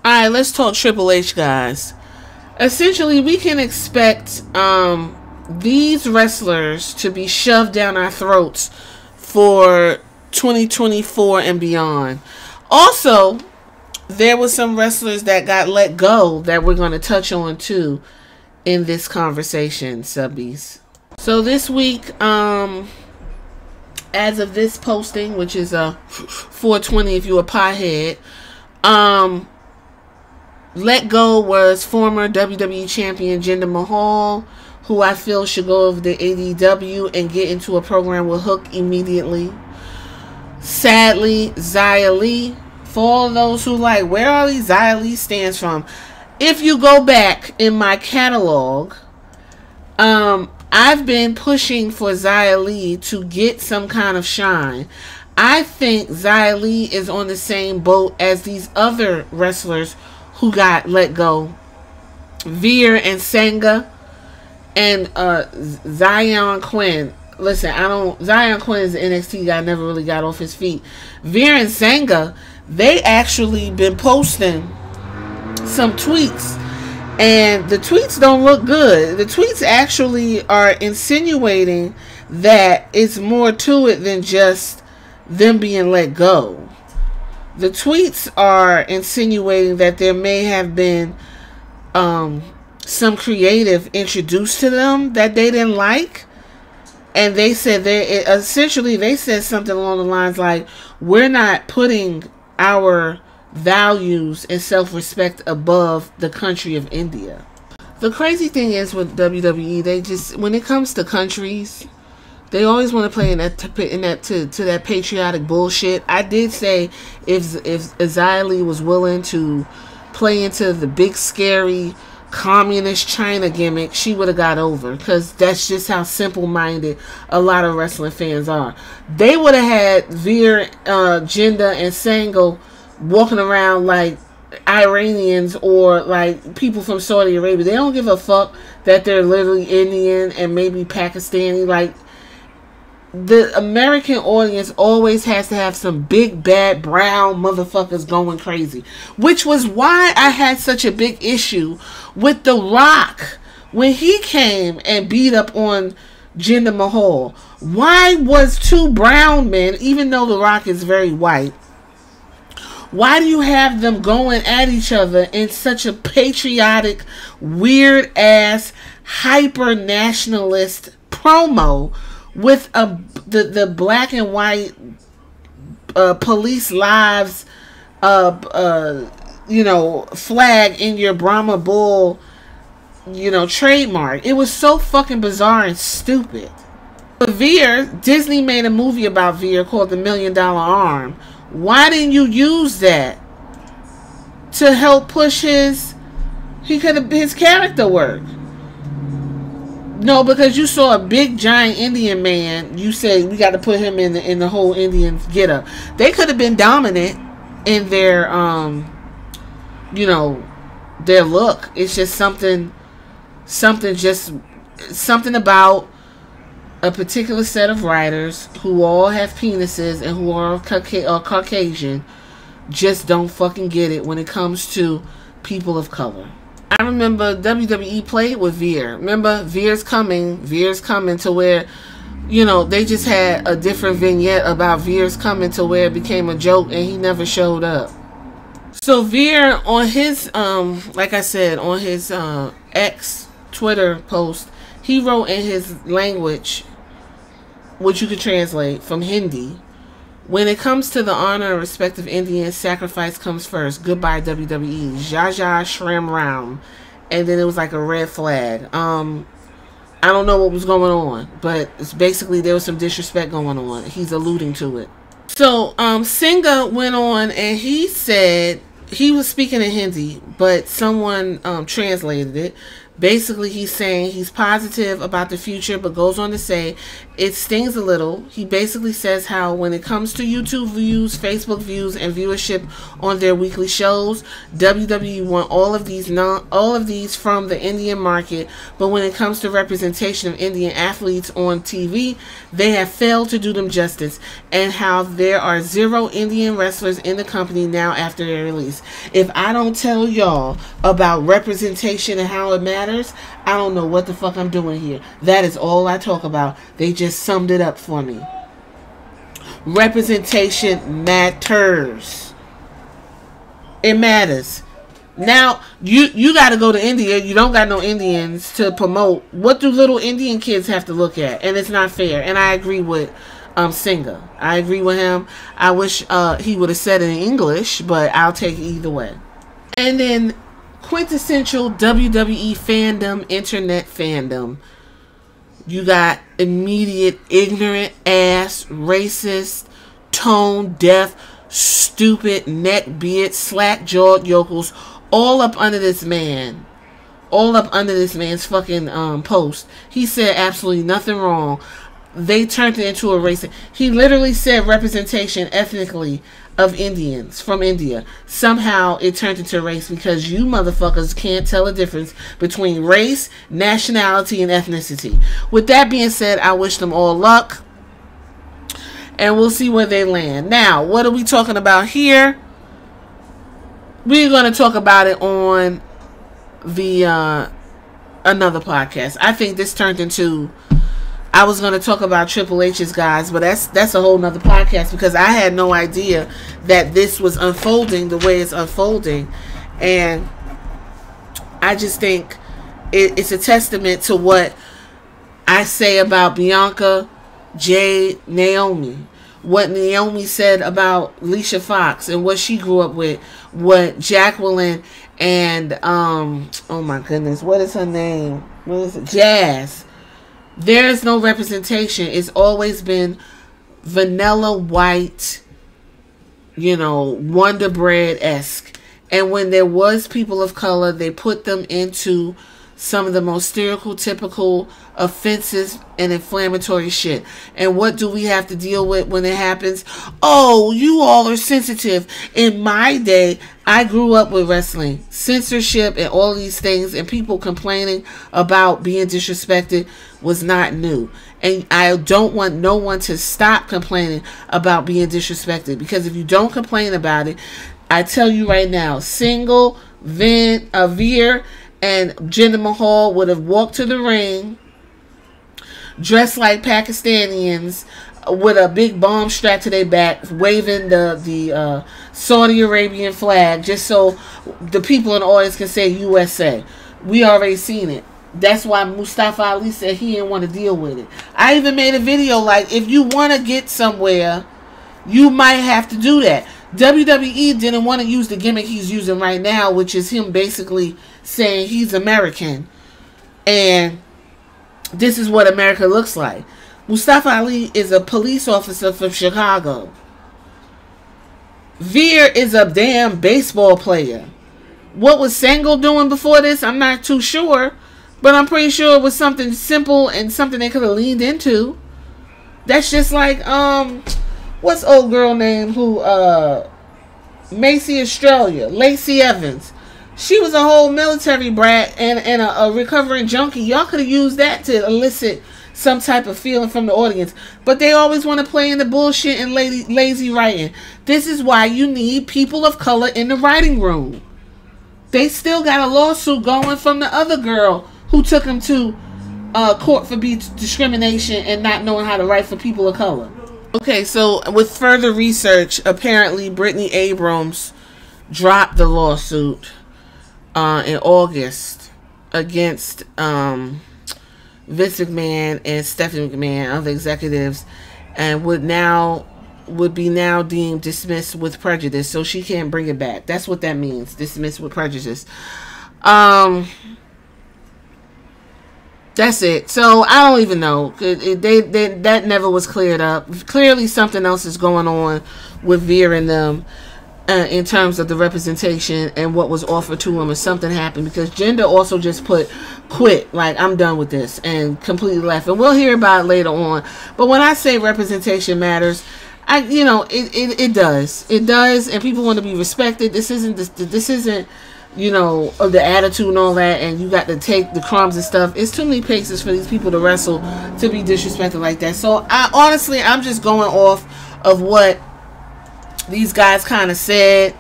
Alright, let's talk Triple H, guys. Essentially, we can expect these wrestlers to be shoved down our throats for 2024 and beyond. Also, there were some wrestlers that got let go that we're going to touch on too in this conversation, subbies. So this week, as of this posting, which is 420 if you're a pothead, let go was former WWE champion Jinder Mahal, who I feel should go over to AEW and get into a program with Hook immediately. Sadly, Xia Li, for all those who like, where all these Xia Li stands from, if you go back in my catalog, I've been pushing for Xia Li to get some kind of shine. I think Xia Li is on the same boat as these other wrestlers who got let go. Veer and Senga and Zion Quinn. Listen, Zion Quinn is the NXT guy, never really got off his feet. Veer and Senga, they actually been posting some tweets, and the tweets don't look good. The tweets actually are insinuating that it's more to it than just them being let go. The tweets are insinuating that there may have been some creative introduced to them that they didn't like, and they said they said something along the lines like, we're not putting our values and self-respect above the country of India. The crazy thing is with WWE, they just, when it comes to countries, they always want to play to that patriotic bullshit. I did say if Xia Li was willing to play into the big scary communist China gimmick, she would have got over, because that's just how simple-minded a lot of wrestling fans are. They would have had Veer, Jinder, and Sango walking around like Iranians or like people from Saudi Arabia. They don't give a fuck that they're literally Indian and maybe Pakistani. Like, the American audience always has to have some big bad brown motherfuckers going crazy, which was why I had such a big issue with The Rock when he came and beat up on Jinder Mahal. Why was two brown men, even though The Rock is very white, why do you have them going at each other in such a patriotic, weird ass, hyper nationalist promo with the black and white police lives flag in your Brahma Bull trademark? It was so fucking bizarre and stupid. But Veer, Disney made a movie about Veer called The $1 Million Arm. Why didn't you use that to help push his character work? No, because you saw a big giant Indian man, you said we got to put him in the whole Indian getup. They could have been dominant in their their look. It's just something about a particular set of writers who all have penises and who are Caucasian just don't fucking get it when it comes to people of color. I remember WWE played with Veer. Remember, Veer's coming to where, they just had a different vignette about Veer's coming to where it became a joke and he never showed up. So Veer, on his, like I said, on his X Twitter post, he wrote in his language, which you could translate from Hindi, when it comes to the honor and respect of Indians, sacrifice comes first. Goodbye, WWE. Jaja Shram Ram. And then it was like a red flag. I don't know what was going on, but it's basically there was some disrespect going on. He's alluding to it. So Singha went on and he said, he was speaking in Hindi, but someone translated it. Basically, he's saying he's positive about the future, but goes on to say it stings a little. He basically says how when it comes to YouTube views, Facebook views, and viewership on their weekly shows, WWE want all of these from the Indian market, but when it comes to representation of Indian athletes on TV, they have failed to do them justice, and how there are 0 Indian wrestlers in the company now after their release. If I don't tell y'all about representation and how it matters, I don't know what the fuck I'm doing here. That is all I talk about. They just summed it up for me. Representation matters. It matters. Now, you got to go to India. You don't got no Indians to promote. What do little Indian kids have to look at? And it's not fair. And I agree with Singer. I agree with him. I wish he would have said it in English, but I'll take it either way. And then quintessential WWE fandom, internet fandom. You got immediate, ignorant ass, racist, tone deaf, stupid, neck-beard, slack-jawed yokels all up under this man. All up under this man's fucking post. He said absolutely nothing wrong. They turned it into a race. He literally said representation ethnically of Indians from India. Somehow it turned into race because you motherfuckers can't tell the difference between race, nationality, and ethnicity. With that being said, I wish them all luck, and we'll see where they land. Now, what are we talking about here? We're going to talk about it on the another podcast. I think this turned into, I was going to talk about Triple H's guys, but that's a whole nother podcast because I had no idea that this was unfolding the way it's unfolding. And I just think it's a testament to what I say about Bianca, Jade, Naomi. What Naomi said about Alicia Fox and what she grew up with. What Jacqueline and, oh my goodness, what is her name? What is it? Jazz. There is no representation. It's always been vanilla white, you know, Wonder Bread-esque. And when there was people of color, they put them into some of the most stereotypical, offensive, and inflammatory shit. And what do we have to deal with when it happens? Oh, you all are sensitive. In my day, I grew up with wrestling, censorship, and all these things, and people complaining about being disrespected was not new. And I don't want no one to stop complaining about being disrespected, because if you don't complain about it, I tell you right now, Single, Veer, and Jinder Mahal would have walked to the ring dressed like Pakistanians with a big bomb strapped to their back, waving the Saudi Arabian flag, just so the people in the audience can say USA. We already seen it. That's why Mustafa Ali said he didn't want to deal with it. I even made a video like, if you want to get somewhere, you might have to do that. WWE didn't want to use the gimmick he's using right now, which is him basically saying he's American. And this is what America looks like. Mustafa Ali is a police officer from Chicago. Veer is a damn baseball player. What was Sangle doing before this? I'm not too sure. But I'm pretty sure it was something simple and something they could have leaned into. That's just like, what's old girl name who, Macy Australia, Lacey Evans. She was a whole military brat and a recovering junkie. Y'all could have used that to elicit some type of feeling from the audience. But they always want to play in the bullshit and lazy writing. This is why you need people of color in the writing room. They still got a lawsuit going from the other girl who took him to court for discrimination and not knowing how to write for people of color. Okay, so with further research, apparently Brittany Abrams dropped the lawsuit in August against Vince McMahon and Stephanie McMahon, other executives, and would be now deemed dismissed with prejudice, so she can't bring it back. That's what that means, dismissed with prejudice. That's it. So I don't even know. That never was cleared up. Clearly something else is going on with Veer and them. in terms of the representation and what was offered to him if something happened, because Jinder also just put quit, like, I'm done with this, and completely left. And we'll hear about it later on. But when I say representation matters, it does, and people want to be respected. This isn't of the attitude and all that, and you got to take the crumbs and stuff. It's too many places for these people to wrestle to be disrespected like that. So I'm just going off of what these guys kind of said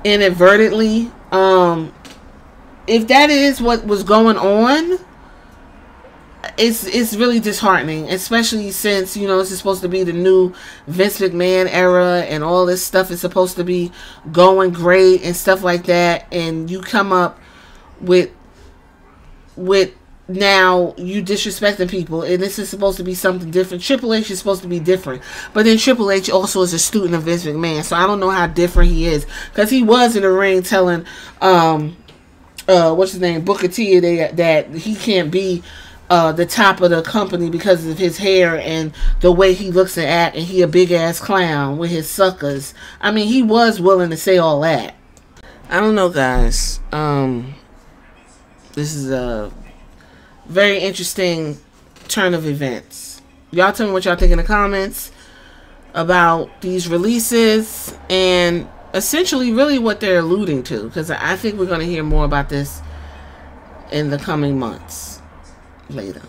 inadvertently. If that is what was going on, it's really disheartening, especially since, this is supposed to be the new Vince McMahon era and all this stuff is supposed to be going great and stuff like that, and you come up with now you disrespecting people, and this is supposed to be something different. Triple H is supposed to be different, but then Triple H also is a student of Vince McMahon, so I don't know how different he is, because he was in the ring telling what's his name, Booker T, that he can't be the top of the company because of his hair and the way he looks and act, and he a big ass clown with his suckers. I mean, he was willing to say all that. I don't know, guys. This is a very interesting turn of events. Y'all tell me what y'all think in the comments about these releases and essentially really what they're alluding to, because I think we're going to hear more about this in the coming months later.